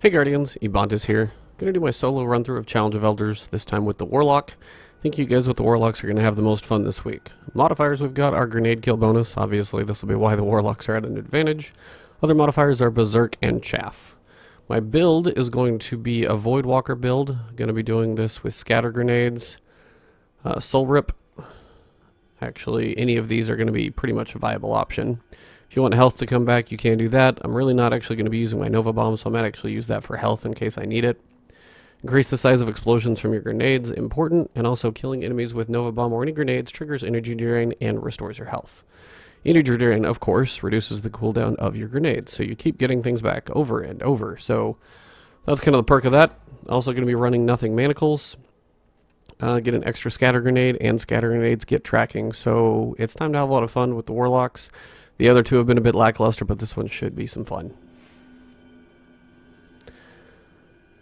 Hey Guardians, Ebontis here. Gonna do my solo run through of Challenge of Elders, this time with the Warlock. I think you guys with the Warlocks are gonna have the most fun this week. Modifiers we've got our grenade kill bonus, obviously this will be why the Warlocks are at an advantage. Other modifiers are Berserk and Chaff. My build is going to be a Voidwalker build. Gonna be doing this with scatter grenades, Soul Rip. Actually, any of these are gonna be pretty much a viable option. If you want health to come back, you can do that. I'm really not actually going to be using my Nova Bomb, so I might actually use that for health in case I need it. Increase the size of explosions from your grenades, important, and also killing enemies with Nova Bomb or any grenades triggers energy drain and restores your health. Energy drain, of course, reduces the cooldown of your grenades, so you keep getting things back over and over. So that's kind of the perk of that. Also going to be running Nothing Manacles. Get an extra scatter grenade, and scatter grenades get tracking, so it's time to have a lot of fun with the Warlocks. The other two have been a bit lackluster, but this one should be some fun.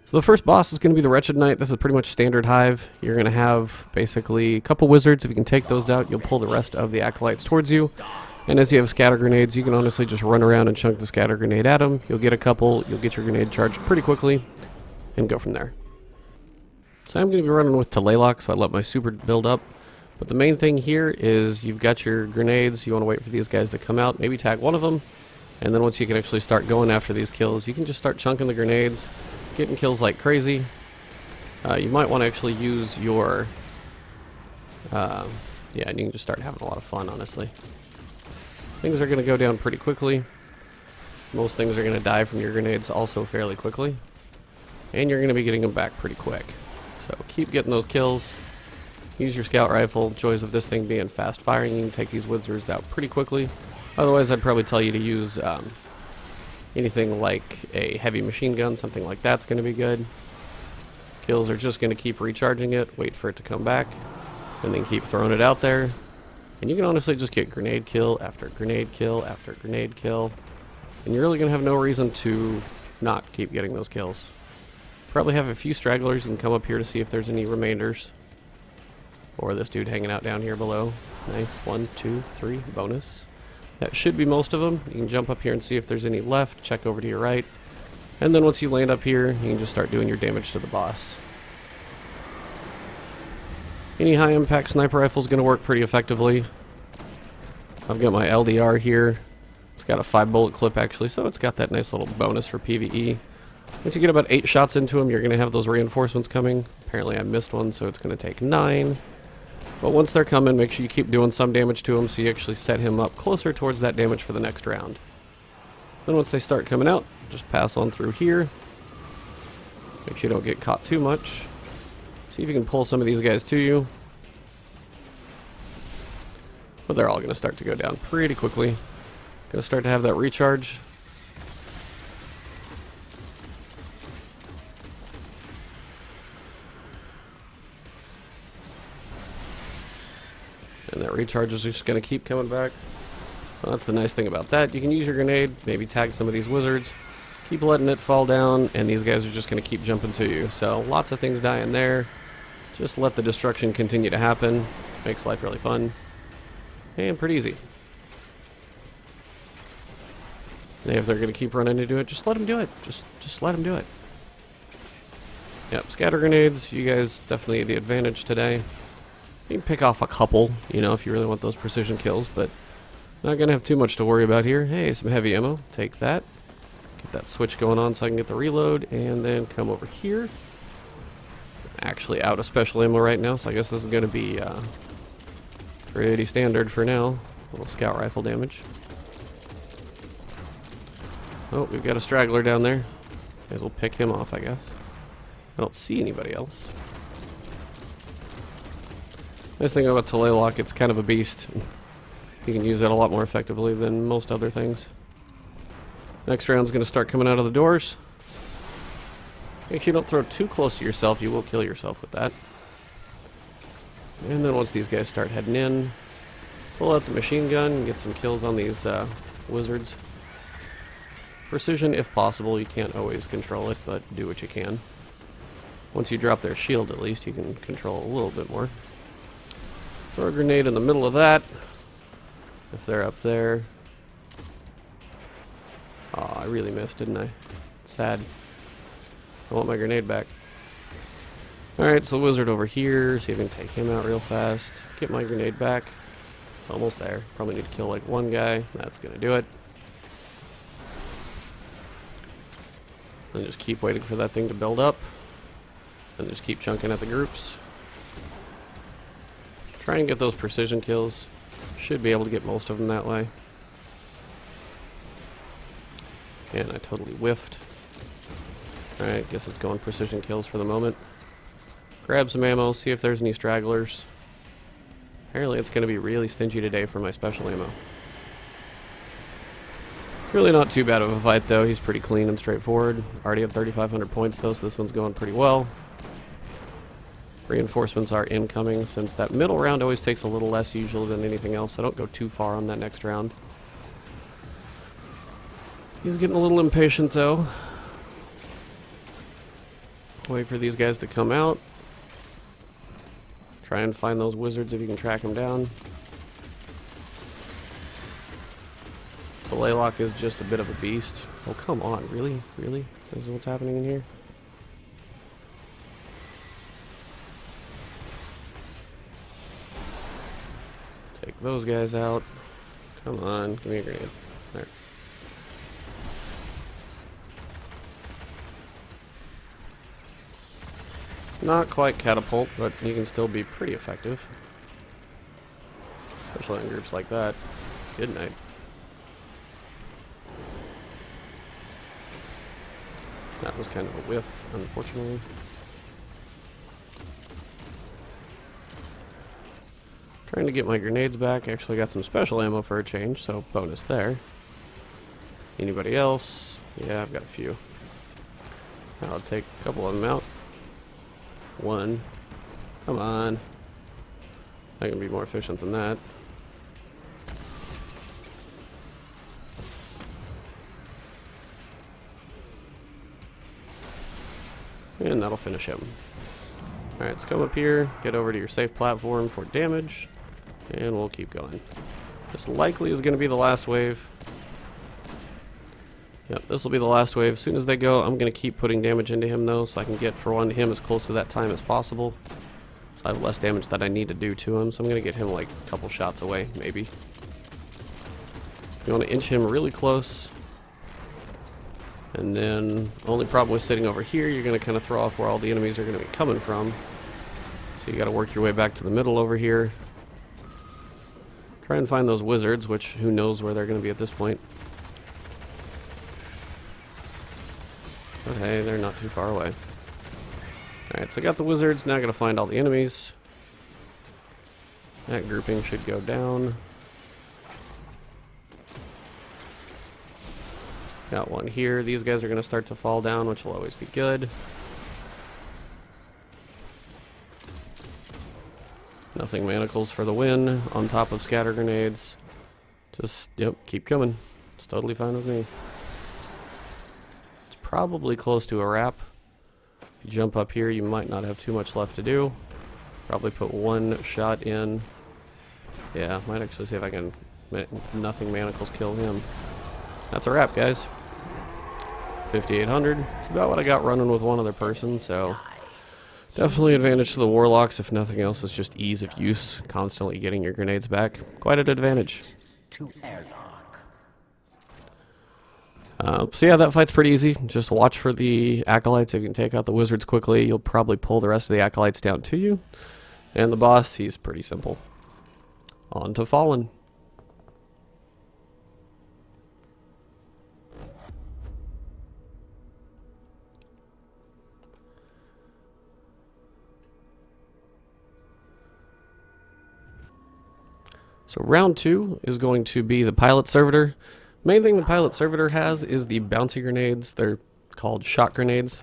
So the first boss is going to be the Wretched Knight. This is pretty much standard Hive. You're going to have basically a couple wizards. If you can take those out, you'll pull the rest of the acolytes towards you. And as you have scatter grenades, you can honestly just run around and chunk the scatter grenade at them. You'll get a couple, you'll get your grenade charged pretty quickly, and go from there. So I'm going to be running with Sylok, so I let my super build up. But the main thing here is you've got your grenades. You want to wait for these guys to come out, maybe tag one of them, and then once you can actually start going after these kills, you can just start chunking the grenades, getting kills like crazy. You might want to actually use your yeah, and you can just start having a lot of fun, honestly. Things are going to go down pretty quickly. Most things are going to die from your grenades also fairly quickly, and you're going to be getting them back pretty quick. So keep getting those kills. Use your scout rifle. Joys of this thing being fast firing, you can take these wizards out pretty quickly. Otherwise, I'd probably tell you to use anything like a heavy machine gun. Something like that's going to be good. Kills are just going to keep recharging it, wait for it to come back, and then keep throwing it out there. And you can honestly just get grenade kill after grenade kill after grenade kill. And you're really going to have no reason to not keep getting those kills. Probably have a few stragglers. You can come up here to see if there's any remainders. Or this dude hanging out down here below. Nice. 1, 2, 3. Bonus. That should be most of them. You can jump up here and see if there's any left. Check over to your right. And then once you land up here, you can just start doing your damage to the boss. Any high impact sniper rifle is going to work pretty effectively. I've got my LDR here. It's got a 5 bullet clip actually, so it's got that nice little bonus for PvE. Once you get about 8 shots into them, you're going to have those reinforcements coming. Apparently I missed one, so it's going to take 9. But once they're coming, make sure you keep doing some damage to him so you actually set him up closer towards that damage for the next round. Then once they start coming out, just pass on through here. Make sure you don't get caught too much. See if you can pull some of these guys to you. But they're all going to start to go down pretty quickly. Going to start to have that recharge. And that recharge is just going to keep coming back. So that's the nice thing about that. You can use your grenade, maybe tag some of these wizards, keep letting it fall down, and these guys are just going to keep jumping to you. So lots of things dying there. Just let the destruction continue to happen. Makes life really fun. And pretty easy. And if they're going to keep running into it, just let them do it. Just let them do it. Yep, scatter grenades. You guys definitely the advantage today. You can pick off a couple, you know, if you really want those precision kills, but not going to have too much to worry about here. Hey, some heavy ammo. Take that. Get that switch going on so I can get the reload, and then come over here. Actually out of special ammo right now, so I guess this is going to be pretty standard for now. A little scout rifle damage. Oh, we've got a straggler down there. Guys will pick him off, I guess. I don't see anybody else. Nice thing about Sylok, it's kind of a beast. You can use that a lot more effectively than most other things. Next round's going to start coming out of the doors. Make sure you don't throw too close to yourself, you will kill yourself with that. And then once these guys start heading in, pull out the machine gun and get some kills on these wizards. Precision if possible, you can't always control it, but do what you can. Once you drop their shield at least, you can control a little bit more. Throw a grenade in the middle of that. If they're up there. Oh, I really missed, didn't I? Sad. I want my grenade back. Alright, so wizard over here. See if I can take him out real fast. Get my grenade back. It's almost there. Probably need to kill like one guy. That's gonna do it. And just keep waiting for that thing to build up. And just keep chunking at the groups. Try and get those precision kills. Should be able to get most of them that way. And I totally whiffed. Alright, guess it's going precision kills for the moment. Grab some ammo, see if there's any stragglers. Apparently it's going to be really stingy today for my special ammo. Really not too bad of a fight though, he's pretty clean and straightforward. Already have 3,500 points though, so this one's going pretty well. Reinforcements are incoming, since that middle round always takes a little less usually than anything else. I don't go too far on that next round. He's getting a little impatient though. Wait for these guys to come out. Try and find those wizards if you can track them down. The Laylock is just a bit of a beast. Oh, come on. Really? Really? This is what's happening in here? Take those guys out. Come on. Give me a grenade. There. Not quite catapult, but you can still be pretty effective. Especially in groups like that. Good night. That was kind of a whiff, unfortunately. Trying to get my grenades back. Actually got some special ammo for a change, so bonus there. Anybody else? Yeah, I've got a few. I'll take a couple of them out. One. Come on. I can be more efficient than that. And that'll finish him. Alright, let's come up here, get over to your safe platform for damage, and we'll keep going. This likely is going to be the last wave. Yep, this will be the last wave. As soon as they go, I'm going to keep putting damage into him, though, so I can get, for one, him as close to that time as possible. So I have less damage that I need to do to him, so I'm going to get him, like, a couple shots away, maybe. You want to inch him really close. And then, only problem with sitting over here, you're going to kind of throw off where all the enemies are going to be coming from. So you got to work your way back to the middle over here. Try and find those wizards, which who knows where they're going to be at this point. But hey, they're not too far away. Alright, so I got the wizards, now I got to find all the enemies. That grouping should go down. Got one here. These guys are going to start to fall down, which will always be good. Nothing manacles for the win, on top of scatter grenades. Just, yep, keep coming. It's totally fine with me. It's probably close to a wrap. If you jump up here, you might not have too much left to do. Probably put one shot in. Yeah, might actually see if I can nothing manacles kill him. That's a wrap, guys. 5,800. It's about what I got running with one other person, so definitely advantage to the Warlocks. If nothing else, it's just ease of use. Constantly getting your grenades back. Quite an advantage. So yeah, that fight's pretty easy. Just watch for the Acolytes. If you can take out the Wizards quickly, you'll probably pull the rest of the Acolytes down to you. And the boss, he's pretty simple. On to Fallen. So round 2 is going to be the Pilot Servitor. Main thing the Pilot Servitor has is the bouncy grenades. They're called shot grenades.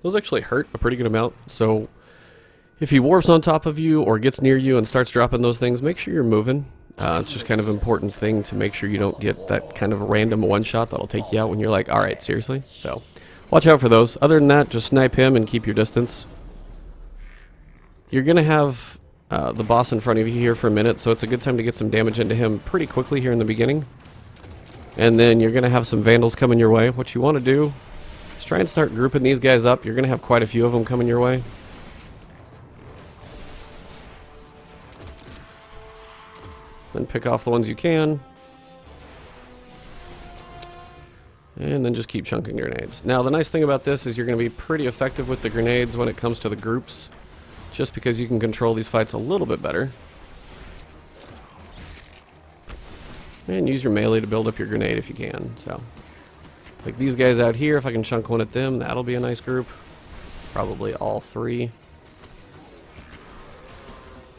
Those actually hurt a pretty good amount, so if he warps on top of you or gets near you and starts dropping those things, make sure you're moving. It's just kind of an important thing to make sure you don't get that kind of random one-shot that'll take you out when you're like, alright, seriously? So, watch out for those. Other than that, just snipe him and keep your distance. You're going to have the boss in front of you here for a minute, so it's a good time to get some damage into him pretty quickly here in the beginning. And then you're going to have some Vandals coming your way. What you want to do is try and start grouping these guys up. You're going to have quite a few of them coming your way. Then pick off the ones you can. And then just keep chunking grenades. Now the nice thing about this is you're going to be pretty effective with the grenades when it comes to the groups. Just because you can control these fights a little bit better. And use your melee to build up your grenade if you can. So, like these guys out here, if I can chunk one at them, that'll be a nice group. Probably all three.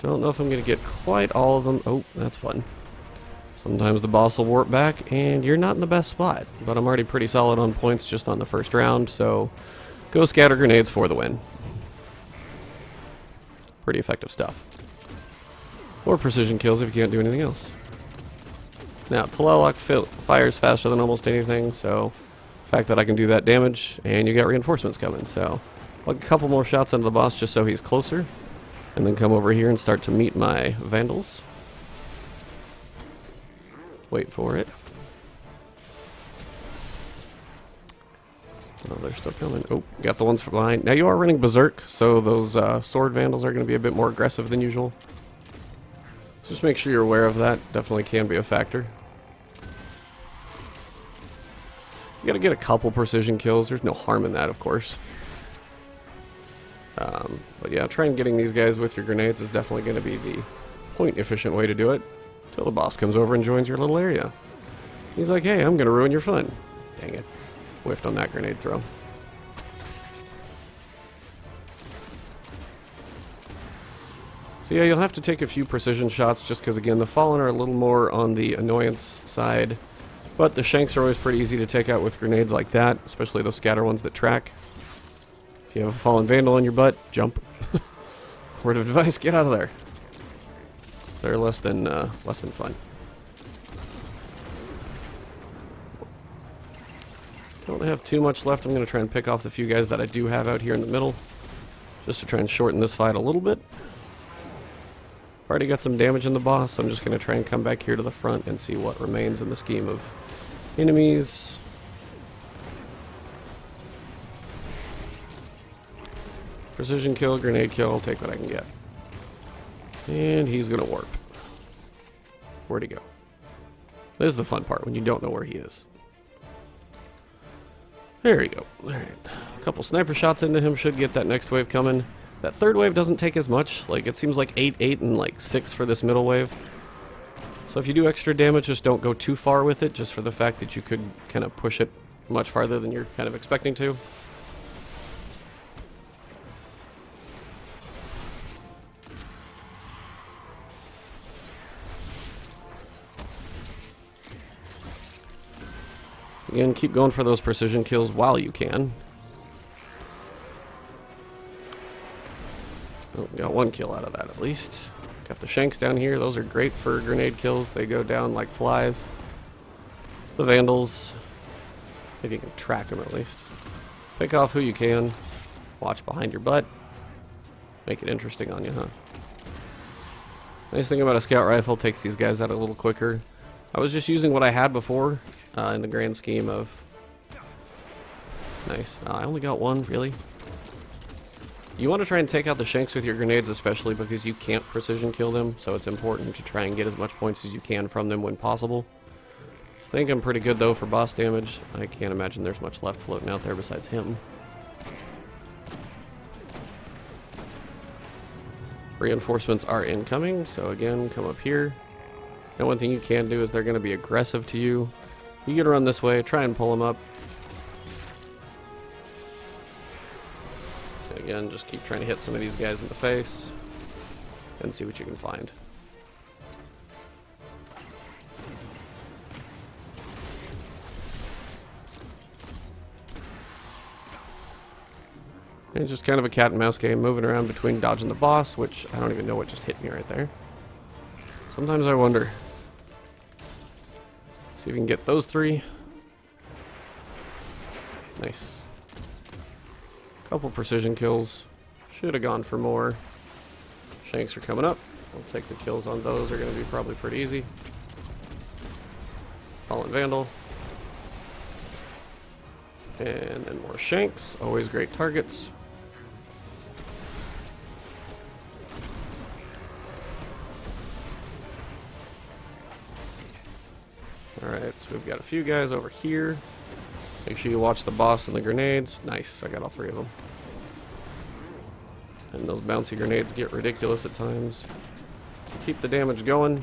Don't know if I'm going to get quite all of them. Oh, that's fun. Sometimes the boss will warp back, and you're not in the best spot. But I'm already pretty solid on points just on the first round, so go scatter grenades for the win. Pretty effective stuff. Or precision kills if you can't do anything else. Now, Sylok fires faster than almost anything, so the fact that I can do that damage, and you got reinforcements coming, so I'll get a couple more shots into the boss just so he's closer, and then come over here and start to meet my Vandals. Wait for it. Oh, they're still coming. Oh, got the ones from behind. Now you are running Berserk, so those sword Vandals are going to be a bit more aggressive than usual. So just make sure you're aware of that. Definitely can be a factor. You got to get a couple precision kills. There's no harm in that, of course. But yeah, trying getting these guys with your grenades is definitely going to be the point-efficient way to do it. Until the boss comes over and joins your little area. He's like, hey, I'm going to ruin your fun. Dang it. Whiffed on that grenade throw. So yeah, you'll have to take a few precision shots just because, again, the Fallen are a little more on the annoyance side. But the Shanks are always pretty easy to take out with grenades like that, especially those scatter ones that track. If you have a Fallen Vandal on your butt, jump. Word of advice, get out of there. They're less than fun. Don't have too much left. I'm going to try and pick off the few guys that I do have out here in the middle, just to try and shorten this fight a little bit. Already got some damage in the boss, so I'm just going to try and come back here to the front and see what remains in the scheme of enemies. Precision kill, grenade kill, I'll take what I can get. And he's going to warp. Where'd he go? This is the fun part, when you don't know where he is. There you go. Alright. A couple sniper shots into him should get that next wave coming. That third wave doesn't take as much. Like, it seems like 8, 8, and like 6 for this middle wave. So if you do extra damage, just don't go too far with it, just for the fact that you could kind of push it much farther than you're kind of expecting to. Again, keep going for those precision kills while you can. Oh, got one kill out of that at least. Got the Shanks down here. Those are great for grenade kills. They go down like flies. The Vandals, if you can track them at least. Pick off who you can. Watch behind your butt. Make it interesting on you, huh? Nice thing about a scout rifle, takes these guys out a little quicker. I was just using what I had before in the grand scheme of... Nice. I only got one, really? You want to try and take out the Shanks with your grenades, especially because you can't precision kill them, so it's important to try and get as much points as you can from them when possible. I think I'm pretty good, though, for boss damage. I can't imagine there's much left floating out there besides him. Reinforcements are incoming, so again, come up here. And one thing you can do is they're going to be aggressive to you. You can run this way, try and pull them up. So again, just keep trying to hit some of these guys in the face and see what you can find. And it's just kind of a cat and mouse game, moving around between dodging the boss, which I don't even know what just hit me right there. Sometimes I wonder. See if we can get those three. Nice. Couple precision kills. Should have gone for more. Shanks are coming up. I'll take the kills on those. They're going to be probably pretty easy. Fallen Vandal. And then more shanks, always great targets. Alright, so we've got a few guys over here. Make sure you watch the boss and the grenades. Nice, I got all 3 of them. And those bouncy grenades get ridiculous at times. So keep the damage going.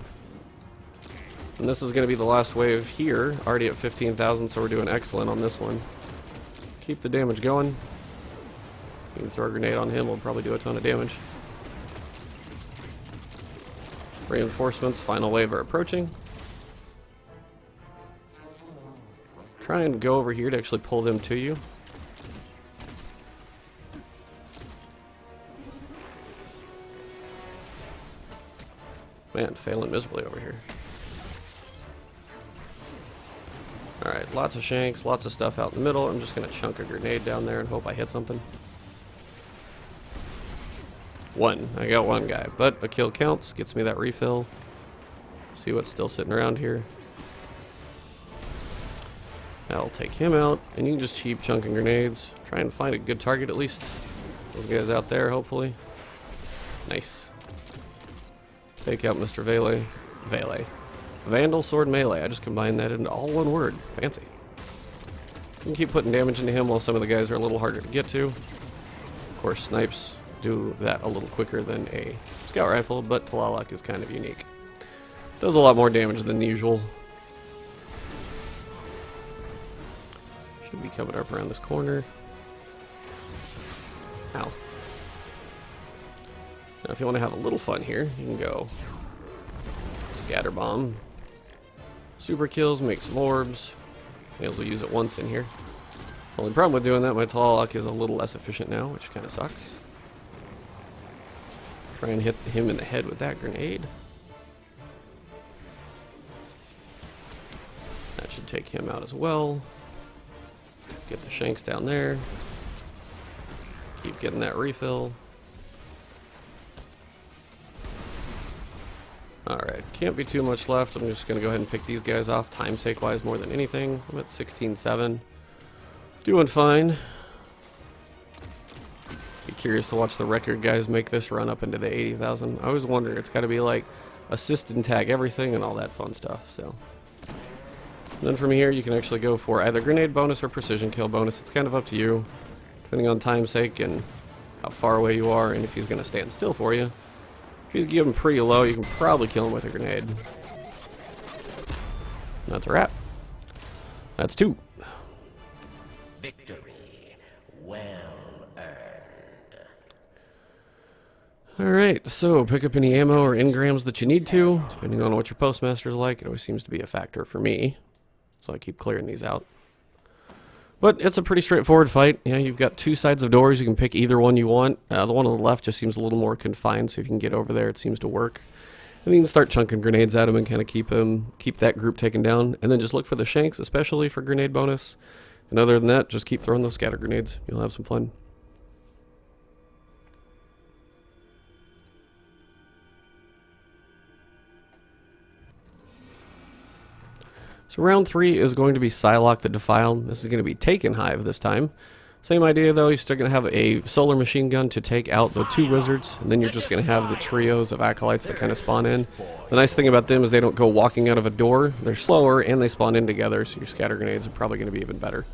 And this is going to be the last wave here, already at 15,000, so we're doing excellent on this one. Keep the damage going. You can throw a grenade on him, we'll probably do a ton of damage. Reinforcements, final wave are approaching. Try and go over here to actually pull them to you. Man, failing miserably over here. Alright, lots of shanks, lots of stuff out in the middle. I'm just going to chunk a grenade down there and hope I hit something. 1. I got 1 guy, but a kill counts, gets me that refill. See what's still sitting around here. I'll take him out, and you can just keep chunking grenades. Try and find a good target at least. Those guys out there, hopefully. Nice. Take out Mr. Vele. Vandal, Sword, Melee. I just combined that into all one word. Fancy. You can keep putting damage into him while some of the guys are a little harder to get to. Of course, snipes do that a little quicker than a scout rifle, but Warlock is kind of unique. Does a lot more damage than usual. Should be coming up around this corner. Ow. Now if you want to have a little fun here, you can go Scatter Bomb. Super kills, make some orbs. May as well use it once in here. Only problem with doing that, my Warlock is a little less efficient now, which kind of sucks. Try and hit him in the head with that grenade. That should take him out as well. Get the shanks down there. Keep getting that refill. Alright, can't be too much left. I'm just going to go ahead and pick these guys off, time sake wise more than anything. I'm at 16.7. Doing fine. Be curious to watch the record guys make this run up into the 80,000. I always wonder, it's got to be like assist and tag everything and all that fun stuff. So then from here you can actually go for either grenade bonus or precision kill bonus. It's kind of up to you, depending on time sake and how far away you are and if he's going to stand still for you. If you give him pretty low, you can probably kill him with a grenade. That's a wrap. That's 2. Victory well earned. Alright, so pick up any ammo or engrams that you need to, depending on what your postmaster's like. It always seems to be a factor for me, so I keep clearing these out. But it's a pretty straightforward fight. Yeah, you've got 2 sides of doors. You can pick either one you want. The one on the left just seems a little more confined, so if you can get over there, it seems to work. And you can start chunking grenades at him and kind of keep that group taken down. And then just look for the shanks, especially for grenade bonus. And other than that, just keep throwing those scatter grenades. You'll have some fun. So round 3 is going to be Sylok the Defiled. This is going to be taken Hive this time. Same idea though, you're still going to have a solar machine gun to take out the 2 wizards, and then you're just going to have the trios of acolytes that kind of spawn in. The nice thing about them is they don't go walking out of a door, they're slower, and they spawn in together, so your scatter grenades are probably going to be even better.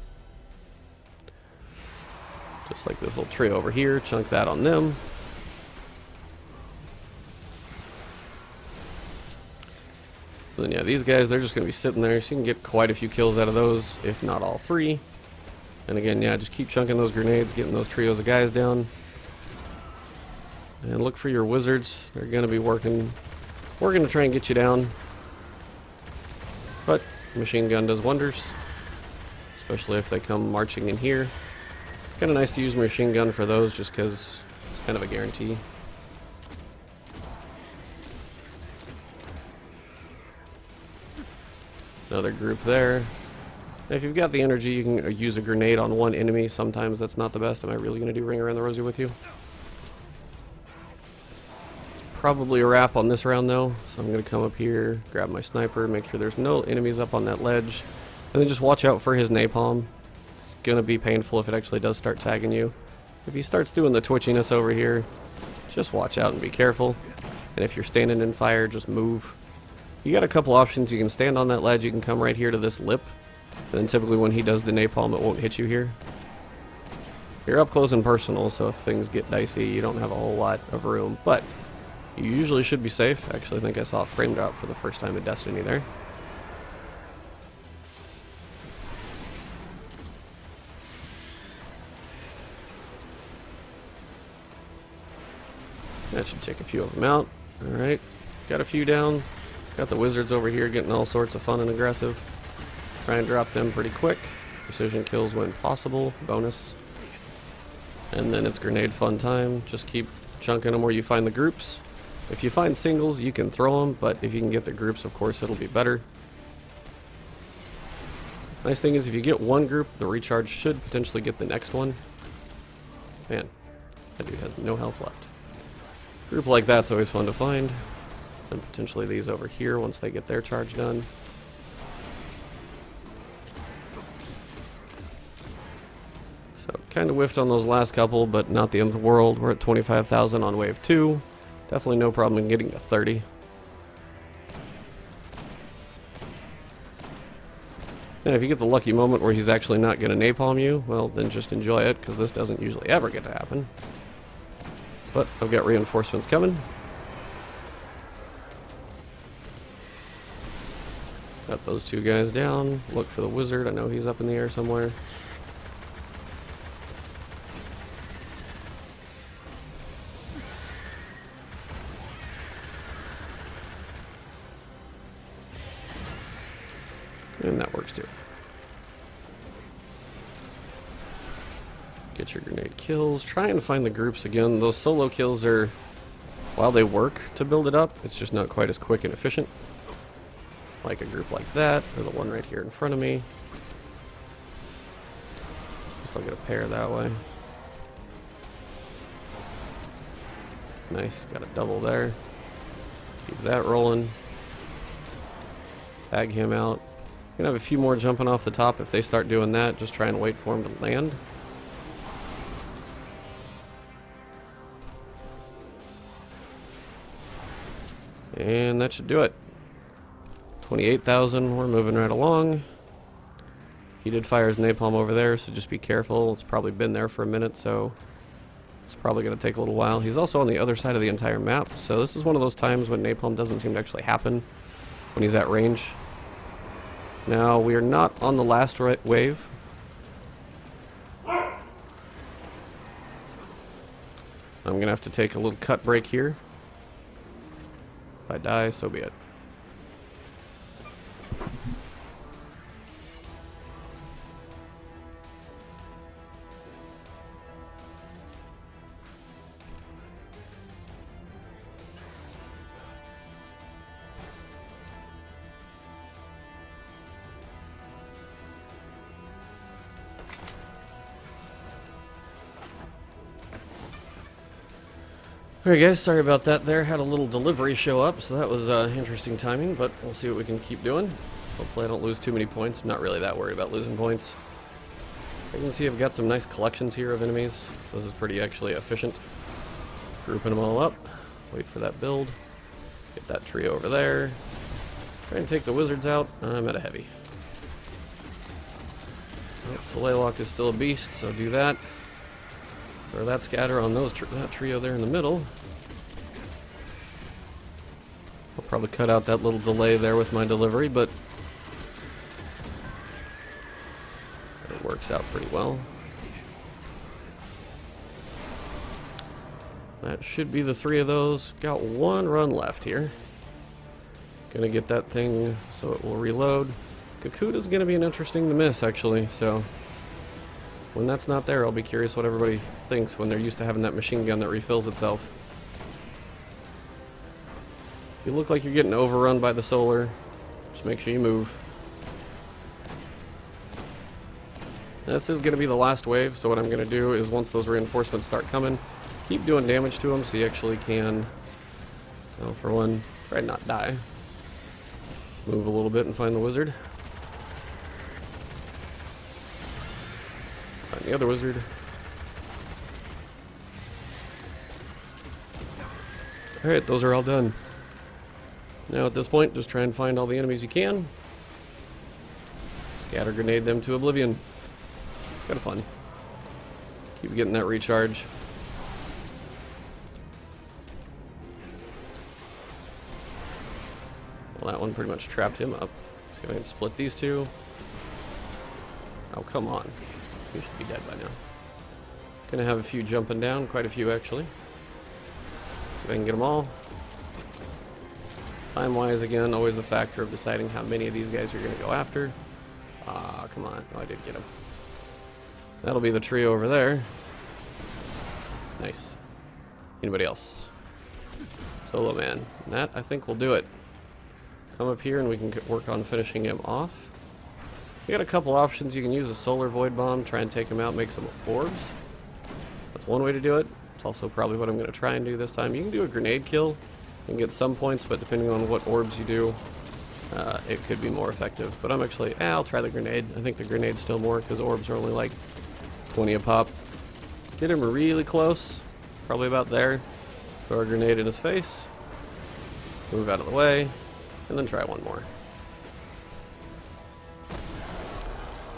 Just like this little trio over here, chunk that on them. And then yeah, these guys, they're just going to be sitting there, so you can get quite a few kills out of those, if not all 3. And again, yeah, just keep chunking those grenades, getting those trios of guys down. And look for your wizards. They're going to be working to try and get you down. But machine gun does wonders, especially if they come marching in here. It's kind of nice to use machine gun for those just because it's kind of a guarantee. Another group there. If you've got the energy, you can use a grenade on one enemy. Sometimes that's not the best. Am I really going to do Ring Around the Rosie with you? It's probably a wrap on this round though. So I'm going to come up here, grab my sniper, make sure there's no enemies up on that ledge. And then just watch out for his napalm. It's gonna be painful if it actually does start tagging you. If he starts doing the twitchiness over here, just watch out and be careful. And if you're standing in fire, just move. You got a couple options. You can stand on that ledge, you can come right here to this lip. And then typically when he does the napalm, it won't hit you here. You're up close and personal, so if things get dicey, you don't have a whole lot of room. But you usually should be safe. Actually, I think I saw a frame drop for the first time in Destiny there. That should take a few of them out. Alright, got a few down. Got the wizards over here getting all sorts of fun and aggressive. Try and drop them pretty quick. Precision kills when possible. Bonus. And then it's grenade fun time. Just keep chunking them where you find the groups. If you find singles, you can throw them, but if you can get the groups, of course, it'll be better. Nice thing is if you get one group, the recharge should potentially get the next one. Man, that dude has no health left. Group like that's always fun to find. And potentially these over here once they get their charge done. So kind of whiffed on those last couple, but not the end of the world. We're at 25,000 on wave 2. Definitely no problem in getting to 30. And if you get the lucky moment where he's actually not going to napalm you, well, then just enjoy it, because this doesn't usually ever get to happen. But I've got reinforcements coming. Got those two guys down. Look for the wizard. I know he's up in the air somewhere. And that works too. Get your grenade kills. Try and find the groups again. Those solo kills are, while they work to build it up, it's just not quite as quick and efficient. Like a group like that, or the one right here in front of me. Just look at a pair that way. Nice, got a double there. Keep that rolling. Tag him out. Gonna have a few more jumping off the top. If they start doing that, just try and wait for them to land. And that should do it. 28,000, we're moving right along. He did fire his napalm over there, so just be careful. It's probably been there for a minute, so it's probably going to take a little while. He's also on the other side of the entire map, so this is one of those times when napalm doesn't seem to actually happen when he's at range. Now, we are not on the last wave. I'm going to have to take a little cut break here. If I die, so be it. Alright guys, sorry about that there. Had a little delivery show up, so that was interesting timing, but we'll see what we can keep doing. Hopefully I don't lose too many points. I'm not really that worried about losing points. You can see I've got some nice collections here of enemies. This is pretty actually efficient. Grouping them all up. Wait for that build. Get that trio over there. Try and take the wizards out. I'm at a heavy. Oh, Sylok is still a beast, so do that. Throw that scatter on those that trio there in the middle. I'll probably cut out that little delay there with my delivery, but it works out pretty well. That should be the three of those. Got one run left here. Gonna get that thing so it will reload. Kakuda's gonna be an interesting to miss, actually, so when that's not there, I'll be curious what everybody thinks when they're used to having that machine gun that refills itself. If you look like you're getting overrun by the solar, just make sure you move. This is going to be the last wave, so what I'm going to do is once those reinforcements start coming, keep doing damage to them so you actually can, well, for one, try and not die. Move a little bit and find the wizard. And the other wizard. Alright, those are all done. Now at this point, just try and find all the enemies you can. Scatter grenade them to oblivion. Kind of fun. Keep getting that recharge. Well, that one pretty much trapped him up. So I can split these two. Oh, come on. You should be dead by now. Gonna have a few jumping down, quite a few actually. See if I can get them all. Time-wise, again, always the factor of deciding how many of these guys you're gonna go after. Ah, come on. Oh, I did get him. That'll be the trio over there. Nice. Anybody else? Solo man. And that, I think, will do it. Come up here and we can work on finishing him off. You got a couple options. You can use a solar void bomb, try and take him out, make some orbs. That's one way to do it. It's also probably what I'm going to try and do this time. You can do a grenade kill and get some points, but depending on what orbs you do, it could be more effective. But I'm actually, I'll try the grenade. I think the grenade's still more because orbs are only like 20 a pop. Get him really close, probably about there. Throw a grenade in his face. Move out of the way, and then try one more.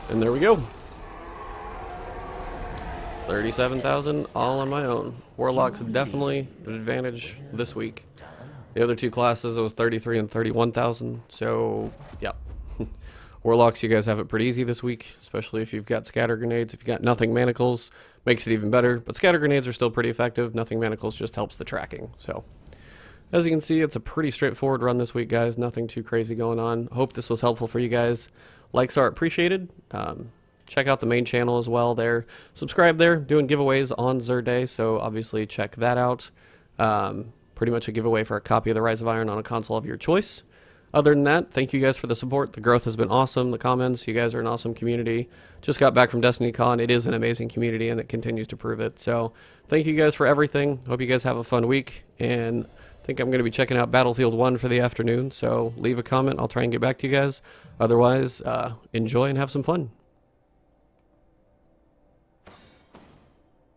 And there we go. 37,000 all on my own. Warlock's definitely an advantage this week. The other two classes, it was 33 and 31,000. So, yeah. Warlocks, you guys have it pretty easy this week, especially if you've got scatter grenades. If you've got nothing manacles, makes it even better. But scatter grenades are still pretty effective. Nothing manacles just helps the tracking. So, as you can see, it's a pretty straightforward run this week, guys. Nothing too crazy going on. Hope this was helpful for you guys. Likes are appreciated. Check out the main channel as well there. Subscribe there. Doing giveaways on Xur Day, so obviously check that out. Pretty much a giveaway for a copy of the Rise of Iron on a console of your choice. Other than that, thank you guys for the support. The growth has been awesome. The comments, you guys are an awesome community. Just got back from DestinyCon. It is an amazing community, and it continues to prove it. So thank you guys for everything. Hope you guys have a fun week, and I think I'm going to be checking out Battlefield 1 for the afternoon, so leave a comment. I'll try and get back to you guys. Otherwise, enjoy and have some fun.